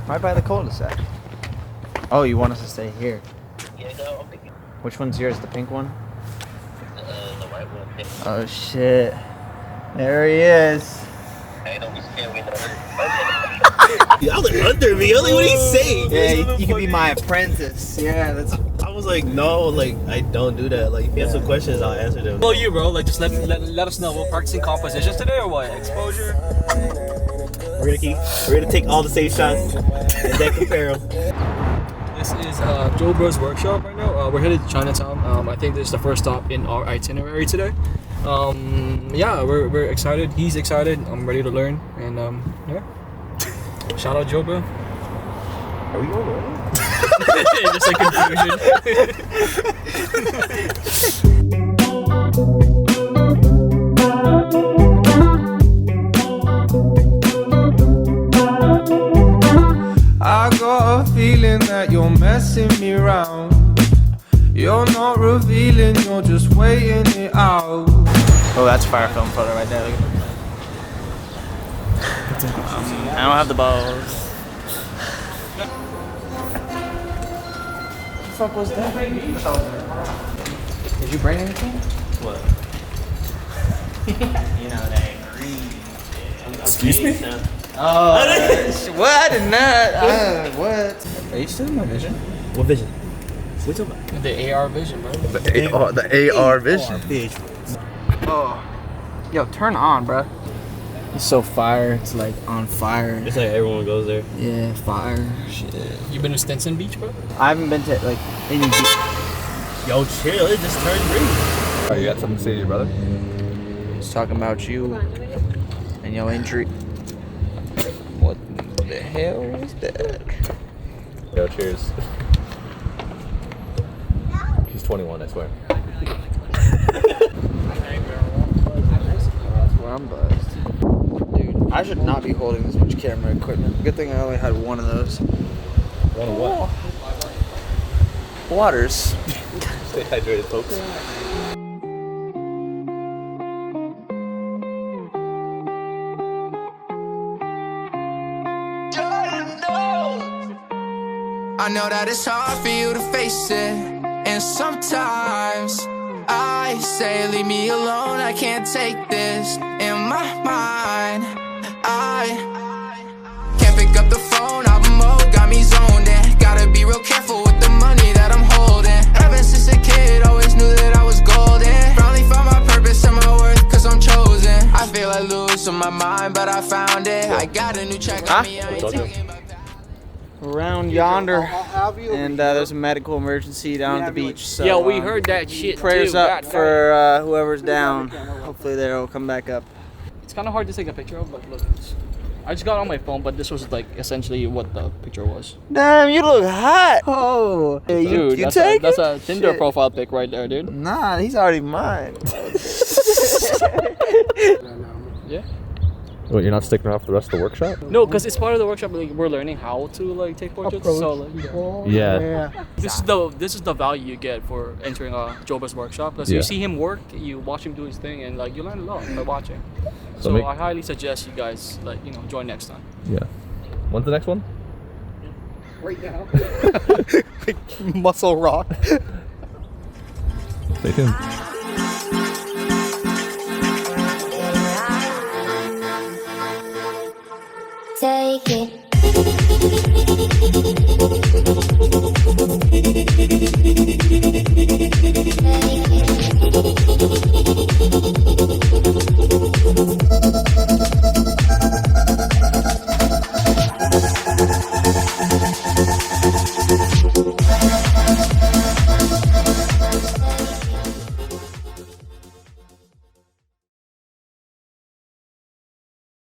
Right by the cul-de-sac. Oh, you want us to stay here? Yeah, no, I'm thinking. Which one's yours? The pink one? The white one. Oh shit. There he is. Hey, don't be scared. We know. Y'all like under me. I was like, what are you saying? Yeah, you can be my apprentice. Yeah, that's. I was like, no, like I don't do that. Like if you have some questions, I'll answer them. Well, you bro, like just let us know. We're practicing compositions today or what? Exposure. We're gonna take all the same shots and then compare them. This is Joe Bro's workshop right now. We're headed to Chinatown. I think this is the first stop in our itinerary today. Yeah, we're excited. He's excited. I'm ready to learn. And yeah. Shout out Joe Bro. Are we going already? Just like confusion. I got a feeling that you're messing me around. You're not revealing, you're just waiting it out. Oh, that's fire film photo right there. Look at I don't have the balls. What the fuck was that? Did you bring anything? What? You know that green. Excuse me? Oh, what? I did not. What? Are you still in my vision? What vision? Which one? The AR vision, bro. The AR vision. Oh, yo, turn on, bro. It's so fire. It's like on fire. It's like everyone goes there. Yeah, fire. Shit. You been to Stinson Beach, bro? I haven't been to like any beach. Yo, chill. It just turned green. Oh, you got something to say to your brother? It's talking about you and your injury. What the hell is that? Yo, cheers. He's 21, I swear. That's where I'm buzzed. Dude, I should not be holding this much camera equipment. Good thing I only had one of those. One of what? Waters. Stay hydrated, folks. I know that it's hard for you to face it, and sometimes I say leave me alone, I can't take this. In my mind, I can't pick up the phone, album mode got me zoned in. Gotta be real careful with the money that I'm holding. Ever since a kid, always knew that I was golden. Finally found my purpose and my worth, cause I'm chosen. I feel I lose on my mind, but I found it. I got a new track on me, I ain't talking about that. Around yonder, and there's a medical emergency down at the beach. So, Yeah, we heard that shit prayers too. up God for damn. whoever's down. Hopefully they'll come back up. It's kind of hard to take a picture of, but look. I just got it on my phone, but this was like essentially what the picture was. Damn, you look hot. Oh, hey, Dude, you that's take that's it? a Tinder Shit. profile pic right there, dude. Nah, he's already mine. Yeah. What, you're not sticking around for the rest of the workshop? No, because it's part of the workshop. Like we're learning how to like take portraits. So like, Yeah. this is the value you get for entering a Joba's workshop. Because Yeah. you see him work, you watch him do his thing, and like you learn a lot by watching. So So I highly suggest you guys join next time. Yeah. When's the next one? Right now. Muscle rock. Stay tuned. Take it.